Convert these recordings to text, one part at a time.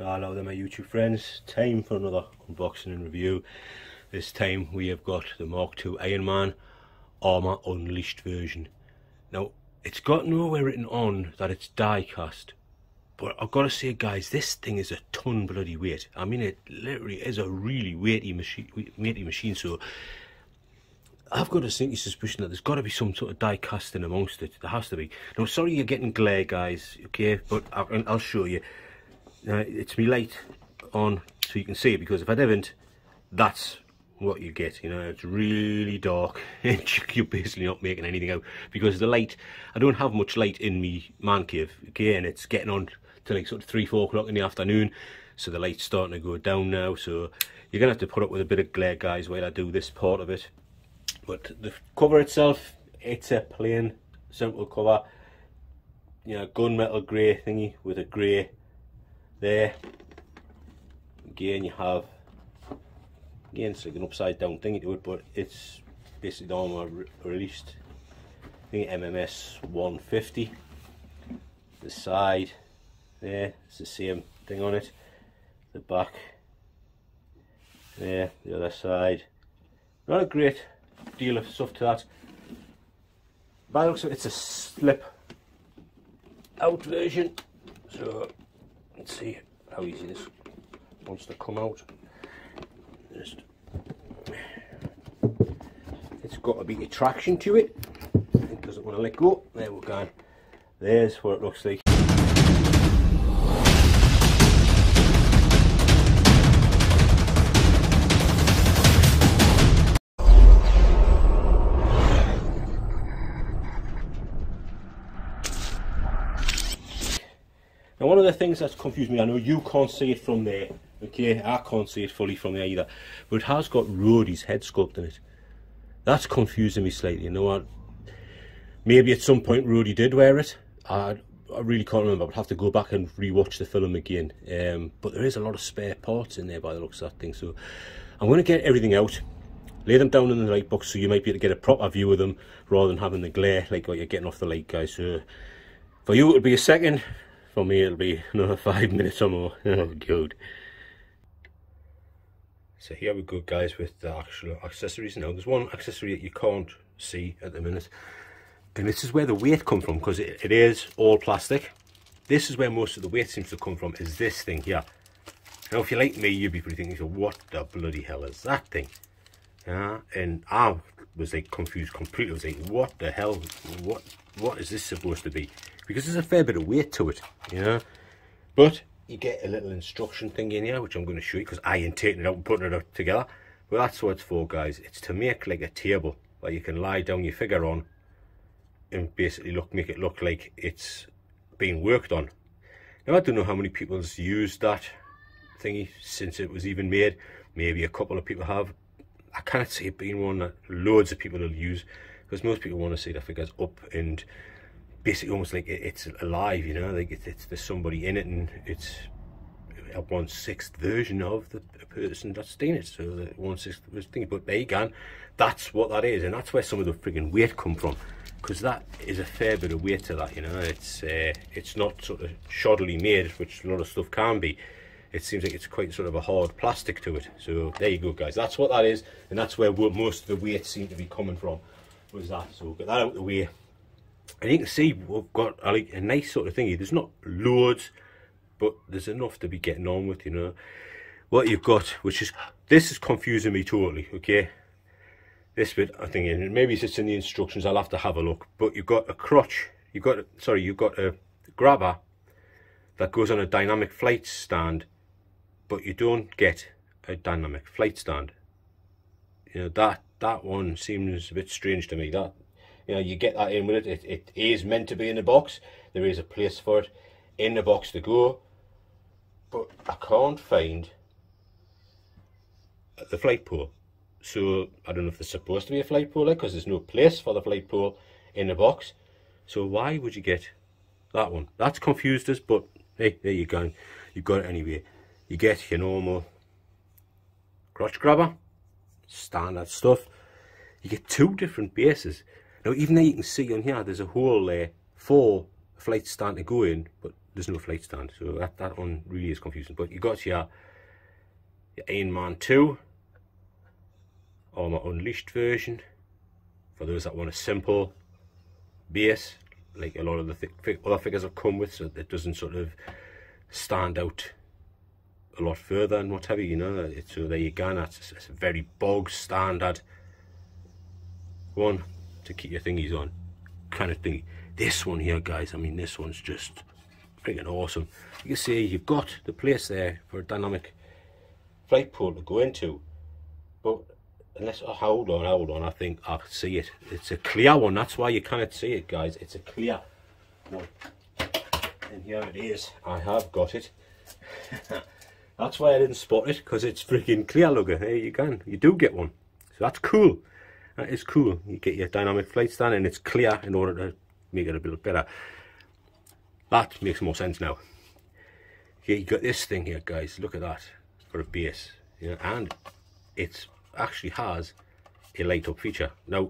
Hello there my YouTube friends, time for another unboxing and review. This time we have got the Mark II Ironman Armour Unleashed version. Now it's got nowhere written on that it's die-cast, but I've got to say guys, this thing is a ton bloody weight. I mean, it literally is a really weighty machine, so I've got a sneaky suspicion that there's got to be some sort of die casting amongst it. There has to be. Now sorry you're getting glare guys, okay, but I'll show you. It's me light on so you can see it, because if I didn't, that's what you get. You know, it's really dark and you're basically not making anything out because the light, I don't have much light in me man cave, okay, and it's getting on to like sort of 3-4 o'clock in the afternoon, so the light's starting to go down now, so you're gonna have to put up with a bit of glare guys while I do this part of it. But the cover itself, it's a plain simple cover, you know, gunmetal grey thingy with a grey there. Again you have, again it's like an upside down thingy to it, but it's basically the armour released thingy, MMS 150. The side there, it's the same thing on it. The back there, the other side, not a great deal of stuff to that. By the looks of it, it's a slip out version, so let's see how easy this wants to come out. It's got a bit of traction to it. It doesn't want to let go. There we go. There's what it looks like. Now one of the things that's confused me, I know you can't see it from there, okay, I can't see it fully from there either, but it has got Roddy's head sculpt in it. That's confusing me slightly, you know. Maybe at some point Roddy did wear it, I really can't remember, I'll have to go back and re-watch the film again. But there is a lot of spare parts in there by the looks of that thing, so I'm going to get everything out, lay them down in the light box so you might be able to get a proper view of them rather than having the glare like what you're getting off the light guys. So for you it'll be a second. For me it'll be another 5 minutes or more. Oh good. So here we go guys with the actual accessories. Now there's one accessory that you can't see at the minute, and this is where the weight comes from, because it is all plastic. This is where most of the weight seems to come from, is this thing here. Now if you're like me, you'd be pretty thinking, what the bloody hell is that thing? And I was like confused completely. I was like, what the hell, what is this supposed to be? Because there's a fair bit of weight to it, you know. But you get a little instruction thing in here, which I'm going to show you because I ain't taking it out and putting it together. But that's what it's for, guys. It's to make like a table where you can lie down your figure on and basically make it look like it's being worked on. Now I don't know how many people's used that thingy since it was even made. Maybe a couple of people have. I can't see it being one that loads of people will use, because most people want to see their figures up and basically almost like it's alive, you know, like there's somebody in it, and it's a 1/6 version of the person that's doing it, so the 1/6 thing. But there you go, that's what that is, and that's where some of the friggin' weight come from, because that is a fair bit of weight to that, you know. It's not sort of shoddily made, which a lot of stuff can be. It seems like it's quite sort of a hard plastic to it. So there you go guys, that's what that is, and that's where most of the weight seemed to be coming from, was that. So we'll get that out of the way. And you can see we've got like a nice sort of thingy. There's not loads, but there's enough to be getting on with, you know. What you've got, which is, this is confusing me totally, okay. This bit I'm thinking, maybe it's in the instructions, I'll have to have a look. But you've got a crotch, you've got a grabber that goes on a dynamic flight stand, but you don't get a dynamic flight stand. You know, that one seems a bit strange to me. That, you know, you get that in with it. It is meant to be in the box. There is a place for it in the box to go, but I can't find the flight pole. So I don't know if there's supposed to be a flight pole there, because there's no place for the flight pole in the box. So why would you get that one? That's confused us, but hey, there you go. You've got it anyway. You get your normal crotch grabber, standard stuff. You get two different bases. Now even though you can see on here there's a hole there for a flight stand to go in, but there's no flight stand, so that one really is confusing. But you got your Ironman 2 or my Unleashed version for those that want a simple base, like a lot of the other figures have come with, so it doesn't sort of stand out a lot further and what have you, you know. So there you go. It's a very bog standard one to keep your thingies on kind of thingy. This one here, guys, I mean, this one's just freaking awesome. You can see you've got the place there for a dynamic flight pole to go into, but unless, oh, hold on, I think I can see it. It's a clear one, that's why you cannot see it, guys. It's a clear one, and here it is. I have got it. That's why I didn't spot it, because it's freaking clear. Look, there you do get one, so that's cool. That is cool. You get your dynamic flight stand and it's clear in order to make it a bit better. That makes more sense now. Here you got this thing here, guys. Look at that for a base, you know, and it actually has a light up feature. Now,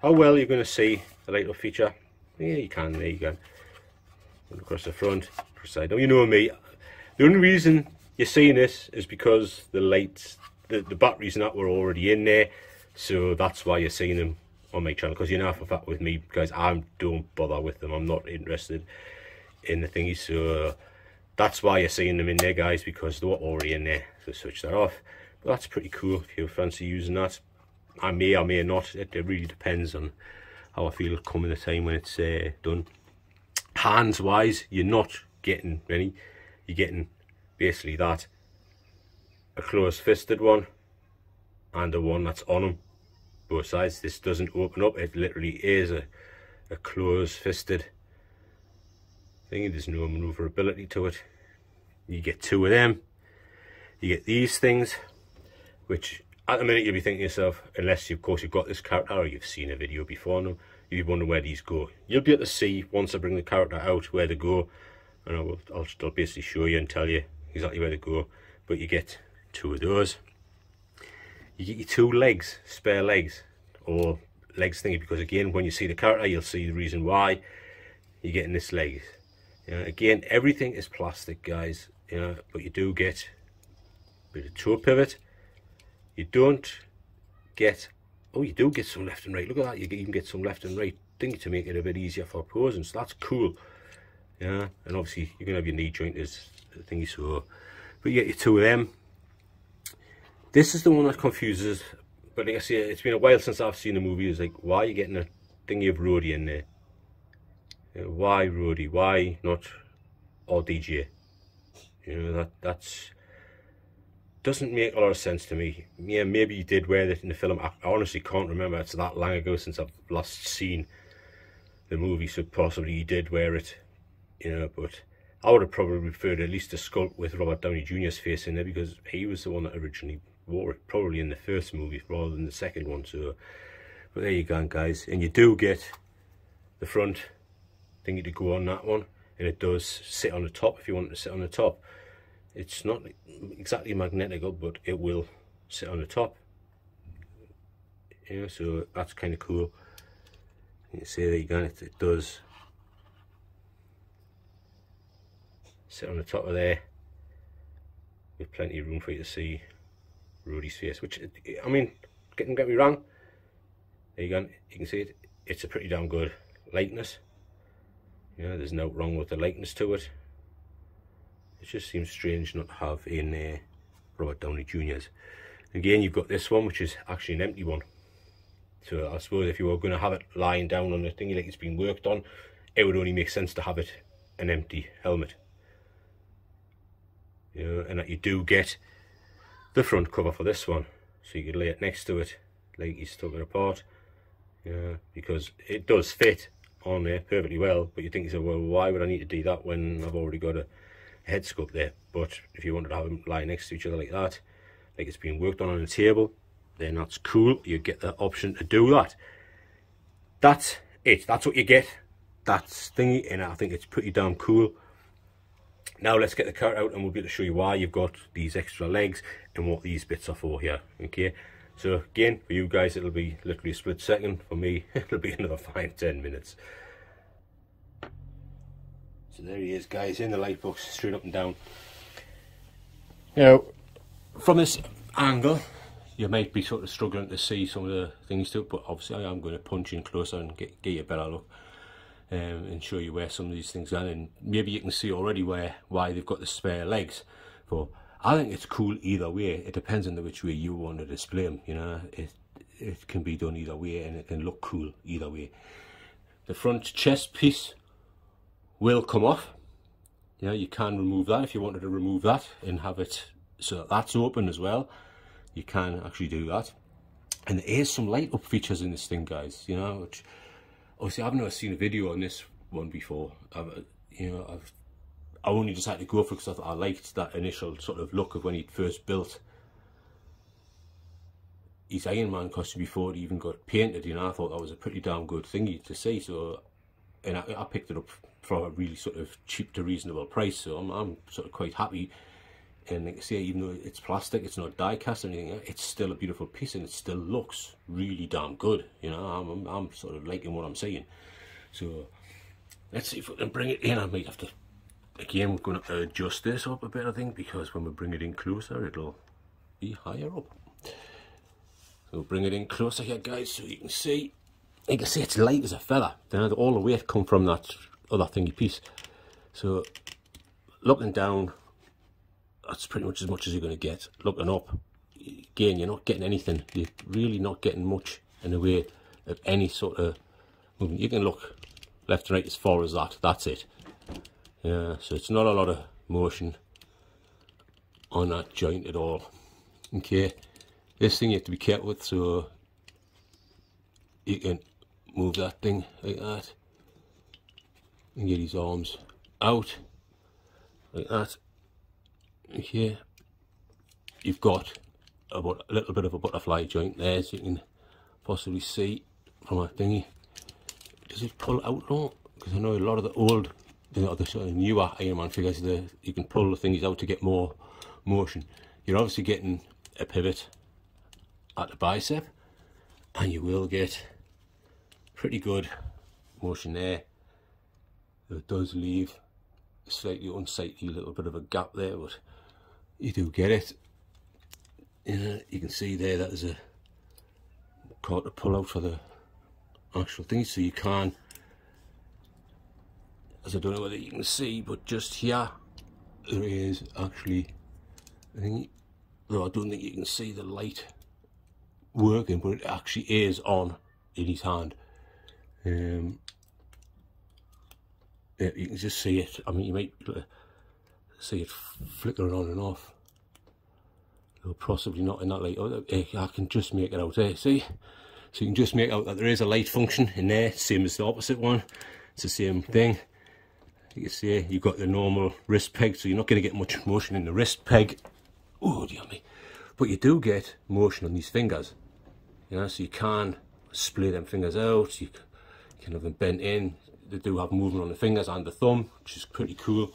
how well you're going to see the light up feature? Yeah, you can. There you go. Across the front, across the side. Now, you know me. The only reason you're seeing this is because the lights, the batteries and that were already in there, so that's why you're seeing them on my channel. Because you know for a fact with me, guys, I don't bother with them. I'm not interested in the thingies, so that's why you're seeing them in there, guys, because they were already in there. So switch that off. But that's pretty cool if you fancy using that. I may or may not. It really depends on how I feel coming the time when it's done. Hands wise, you're not getting any. You're getting basically that, a closed fisted one and the one that's on them, both sides. This doesn't open up, it literally is a closed fisted thing. There's no maneuverability to it. You get two of them. You get these things, which at the minute you'll be thinking to yourself, unless of course you've got this character or you've seen a video before now, you'll be wondering where these go. You'll be able to see once I bring the character out where they go, and I'll basically show you and tell you exactly where to go. But you get two of those. You get your two legs, spare legs, or legs thingy, because again, when you see the character, you'll see the reason why you're getting this leg. You know, again, everything is plastic, guys. You know, but you do get a bit of toe pivot. You don't get, oh, you do get some left and right. Look at that. You even get some left and right thingy to make it a bit easier for posing. So that's cool. Yeah, and obviously you're gonna have your knee joint as thingy, so but you get your two of them. This is the one that confuses, but like I say, it's been a while since I've seen the movie. It's like, why are you getting a thingy of Rhodey in there? You know, why Rhodey? Why not RDJ? You know, that's doesn't make a lot of sense to me. Yeah, maybe he did wear it in the film. I honestly can't remember. It's that long ago since I've last seen the movie, so possibly he did wear it. You know, but I would have probably preferred at least a sculpt with Robert Downey Jr.'s face in there, because he was the one that originally wore it, probably in the first movie rather than the second one. So, but there you go, guys, and you do get the front thingy to go on that one, and it does sit on the top if you want it to sit on the top. It's not exactly magnetical, but it will sit on the top. Yeah, so that's kind of cool. You see there you go, it does sit on the top of there with plenty of room for you to see Rhodey's face, which, I mean, don't get me wrong, there you go, you can see it, it's a pretty damn good likeness. You know, there's no wrong with the likeness to it. It just seems strange not to have in Robert Downey Jr.'s. Again, you've got this one, which is actually an empty one. So I suppose if you were going to have it lying down on the thingy like it's been worked on, it would only make sense to have it an empty helmet. You know, and that you do get the front cover for this one, so you could lay it next to it like he's stuck it apart. Yeah, because it does fit on there perfectly well, but you think, so well, why would I need to do that when I've already got a head sculpt there? But if you wanted to have them lie next to each other like that, like it's been worked on a table, then that's cool. You get the option to do that. That's it. That's what you get. That's thingy, and I think it's pretty damn cool. Now let's get the cart out and we'll be able to show you why you've got these extra legs and what these bits are for here. Okay, so again, for you guys it'll be literally a split second. For me it'll be another 5-10 minutes. So there he is, guys, in the light box, straight up and down. Now, from this angle, you might be sort of struggling to see some of the things to it, but obviously I am going to punch in closer and get you a better look, and show you where some of these things are, and maybe you can see already why they've got the spare legs. But I think it's cool either way. It depends on which way you want to display them, you know. It can be done either way, and it can look cool either way. The front chest piece will come off. You know, you can remove that if you wanted to remove that and have it so that that's open as well. You can actually do that. And there is some light up features in this thing, guys, you know, which obviously I've never seen a video on this one before. I only decided to go for it because I liked that initial sort of look of when he'd first built his Iron Man costume before it even got painted. You know, I thought that was a pretty damn good thing to see. So, and I picked it up for a really sort of cheap to reasonable price. So I'm sort of quite happy. And like I say, even though it's plastic, it's not die cast or anything, it's still a beautiful piece, and it still looks really damn good. You know, I'm sort of liking what I'm seeing. So let's see if we can bring it in. I might have to, again, we're going to adjust this up a bit, I think, because when we bring it in closer, it'll be higher up. So bring it in closer here, guys, so you can see. You can see it's light as a feather. Then all the weight come from that other thingy piece. So looking down, that's pretty much as you're going to get. Looking up, again, you're not getting anything. You're really not getting much in the way of any sort of movement. You can look left and right as far as that. That's it. Yeah, so it's not a lot of motion on that joint at all. Okay, this thing you have to be careful with, so you can move that thing like that and get his arms out like that. Okay, you've got a little bit of a butterfly joint there, as you can possibly see from a thingy. Does it pull out though? Because I know a lot of the old, the sort of newer Iron Man figures, you can pull the thingies out to get more motion. You're obviously getting a pivot at the bicep, and you will get pretty good motion there. It does leave a slightly unsightly little bit of a gap there, but you do get it. You can see there that there's a cord to pull out for the actual thing, so you can, as I don't know whether you can see, but just here there is actually a thing, though I don't think you can see the light working, but it actually is on in his hand. Yeah, you can just see it. I mean, you might see it flickering on and off. Or possibly not in that light. Oh, I can just make it out there, see? So you can just make out that there is a light function in there, same as the opposite one. It's the same thing. You can see you've got the normal wrist peg, so you're not going to get much motion in the wrist peg. Oh, dear me. But you do get motion on these fingers. You know, so you can split them fingers out, you can have them bent in. They do have movement on the fingers and the thumb, which is pretty cool.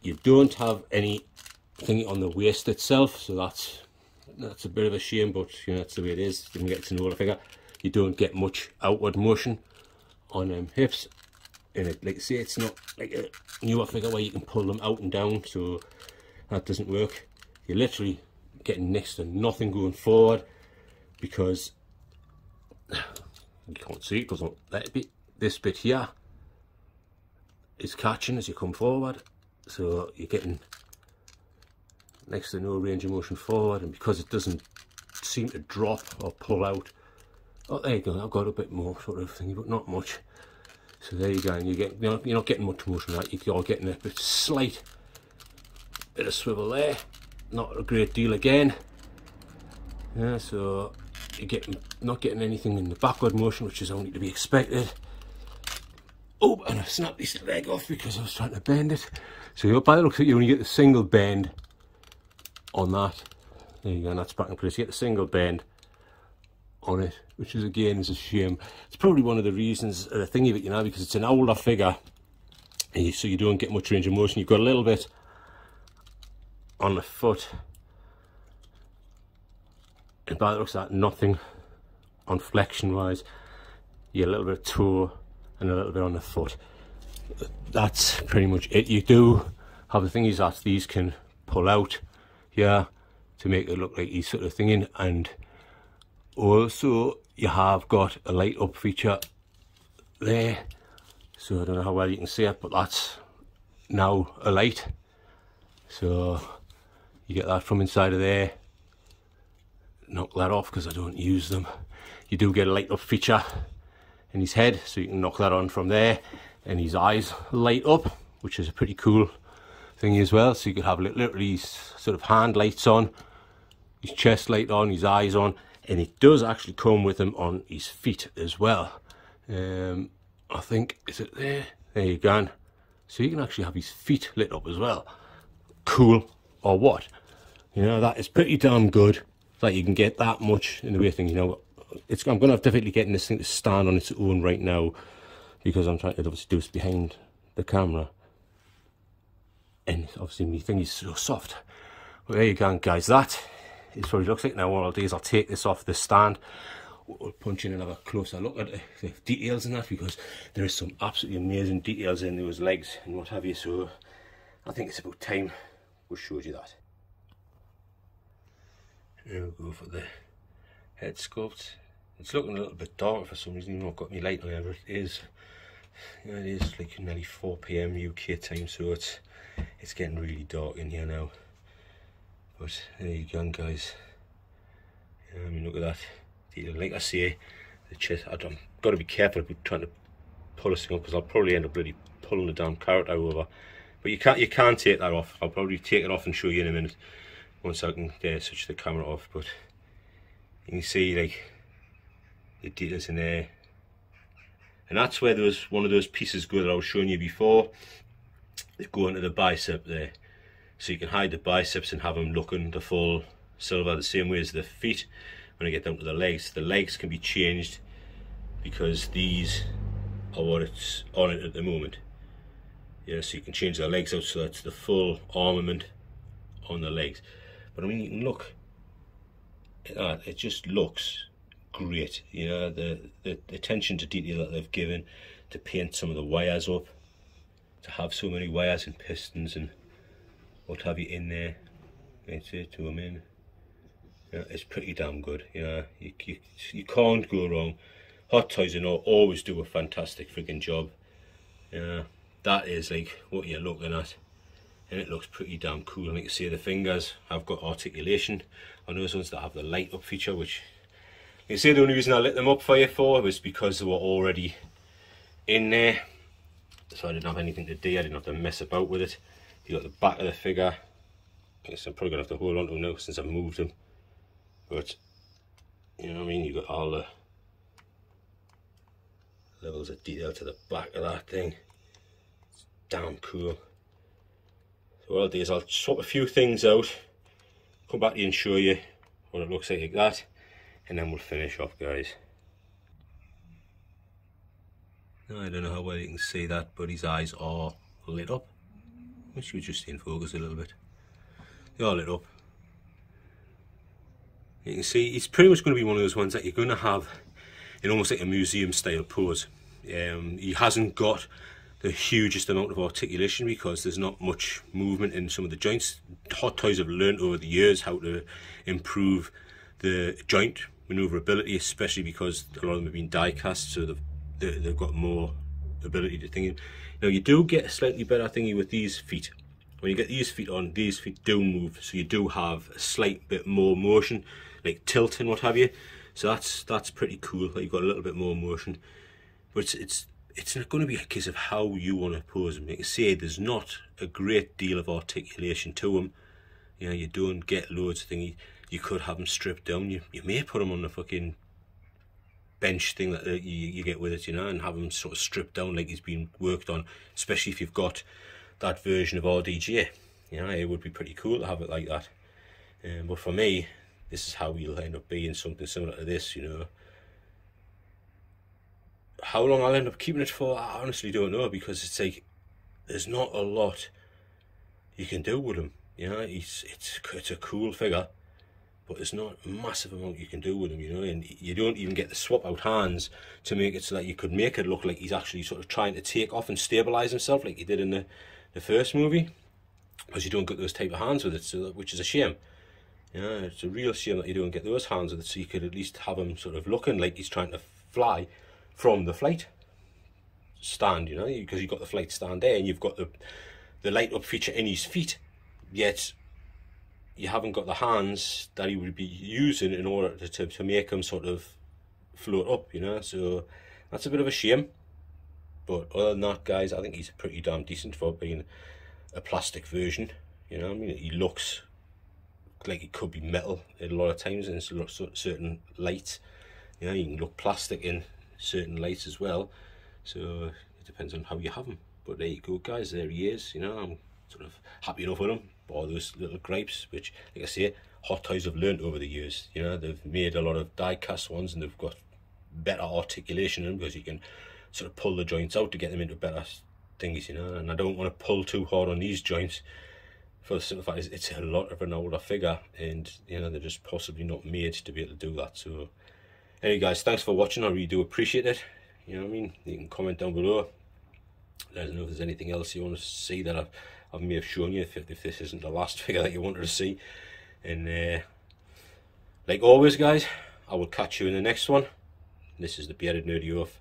You don't have anything on the waist itself, so that's a bit of a shame, but you know, that's the way it is. You can get to know the figure. You don't get much outward motion on them hips, and like I say, it's not like a newer figure where you can pull them out and down, so that doesn't work. You're literally getting next to nothing going forward, because you can't see it because this bit here is catching as you come forward, so you're getting next to no range of motion forward, and because it doesn't seem to drop or pull out, oh, there you go, I've got a bit more sort of thingy, but not much. So there you go, and you're not getting much motion right. You're getting a slight bit of swivel there, not a great deal again. Yeah, so you're not getting anything in the backward motion, which is only to be expected. Oh, and I snapped this leg off because I was trying to bend it. So by the looks of it, you only get the single bend on that. There you go, and that's back in place. You get the single bend on it, which is again is a shame. It's probably one of the reasons, the thing of it, you know, because it's an older figure, so you don't get much range of motion. You've got a little bit on the foot, and by the looks of that, nothing on flexion wise. You get a little bit of toe and a little bit on the foot. that's pretty much it. You do have the thingies that these can pull out here to make it look like he's sort of thinking, and also you have got a light up feature there, so I don't know how well you can see it, but that's now a light, so you get that from inside of there. Knock that off because I don't use them. You do get a light up feature in his head, so you can knock that on from there, and his eyes light up, which is a pretty cool thing as well. So you could have literally his sort of hand lights on, his chest light on, his eyes on, and it does actually come with him on his feet as well. I think, is it there? There you go. So you can actually have his feet lit up as well. Cool, or what? You know, that is pretty damn good that you can get that much in the way of things. You know, I'm going to have difficulty getting this thing to stand on its own right now, because I'm trying to obviously do this behind the camera, and obviously my thing is so soft. But there you go, guys. That is what it looks like. Now what I'll do is I'll take this off the stand, we'll punch in and have a closer look at the details in that, because there is some absolutely amazing details in those legs and what have you. So I think it's about time we showed you that. Now we'll go for the head sculpt. It's looking a little bit darker for some reason, even though I've got my light on, but it is, you know, it is like nearly 4 PM UK time, so it's getting really dark in here now. But there you go, guys. I mean, look at that detail. Like I say, the chest, I've got to be careful about trying to pull this thing up, because I'll probably end up really pulling the damn carrot over. But you can't take that off. I'll probably take it off and show you in a minute once I can switch the camera off. But you can see like the details in there, and that's where there was one of those pieces go that I was showing you before. They go into the bicep there, so you can hide the biceps and have them looking the full silver, the same way as the feet. When I get down to the legs can be changed, because these are what it's on it at the moment. Yeah, so you can change the legs out so that's the full armament on the legs. But I mean, you can look at that, it just looks great. You know, the attention to detail that they've given to paint some of the wires up, to have so many wires and pistons and what have you in there. That's it, to them in. Yeah, it's pretty damn good. You know, you can't go wrong. Hot Toys, you know, always do a fantastic freaking job. Yeah, that is like what you're looking at, and it looks pretty damn cool. And like you see, the fingers have got articulation on those ones that have the light up feature, which you see the only reason I lit them up for you for was because they were already in there, so I didn't have anything to do. I didn't have to mess about with it. You got the back of the figure. I guess I'm probably gonna have to hold on to them now since I've moved them, but you know what I mean, you got all the levels of detail to the back of that thing. It's damn cool. So what I'll do is I'll swap a few things out, come back to you and show you what it looks like that, and then we'll finish off, guys. Now, I don't know how well you can see that, but his eyes are lit up. Which we just in focus a little bit. They are lit up. You can see it's pretty much going to be one of those ones that you're going to have in almost like a museum style pose. He hasn't got the hugest amount of articulation because there's not much movement in some of the joints. Hot Toys have learned over the years how to improve the joint maneuverability, especially because a lot of them have been die cast, so they've got more ability to think. Now you do get a slightly better thingy with these feet. When you get these feet on, these feet do move, so you do have a slight bit more motion, like tilt and what have you. So that's pretty cool that you've got a little bit more motion. But it's not going to be a case of how you want to pose them. Like I say, there's not a great deal of articulation to them. You know, you don't get loads of thingy. You could have them stripped down. You may put them on the fucking bench thing that you get with it, you know, and have them sort of stripped down like he's been worked on, especially if you've got that version of RDJ. You know, it would be pretty cool to have it like that. But for me, this is how you'll end up being, something similar to this, you know. How long I'll end up keeping it for, I honestly don't know, because it's like there's not a lot you can do with him. You know, it's a cool figure. but there's not a massive amount you can do with them, you know, and you don't even get the swap out hands to make it so that you could make it look like he's actually sort of trying to take off and stabilize himself like he did in the first movie, because you don't get those type of hands with it, so which is a shame. Yeah, it's a real shame that you don't get those hands with it, so you could at least have him sort of looking like he's trying to fly from the flight stand, you know, because you've got the flight stand there and you've got the light up feature in his feet, yet you haven't got the hands that he would be using in order to make him sort of float up, you know, so that's a bit of a shame. But other than that, guys, I think he's pretty damn decent for being a plastic version, you know. I mean, he looks like it could be metal a lot of times in certain lights, you know. You can look plastic in certain lights as well, so it depends on how you have him. But there you go, guys, there he is, you know. I'm sort of happy enough with him, all those little gripes, which, like I say, Hot Toys have learned over the years, you know. They've made a lot of die-cast ones and they've got better articulation in them, because you can sort of pull the joints out to get them into better thingies, you know. And I don't want to pull too hard on these joints, for the simple fact is it's a lot of an older figure, and you know, they're just possibly not made to be able to do that. So anyway, guys, thanks for watching. I really do appreciate it. You know what I mean? You can comment down below, let us know if there's anything else you want to see that I may have shown you, if this isn't the last figure that you wanted to see. And like always, guys, I will catch you in the next one. This is the Bearded Nerdy Oaf,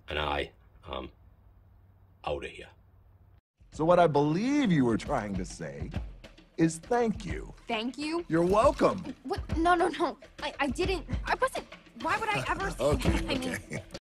and I am out of here. So what I believe you were trying to say is thank you. Thank you? You're welcome. What? No. I didn't. I wasn't. Why would I ever say Okay, that? I mean, okay.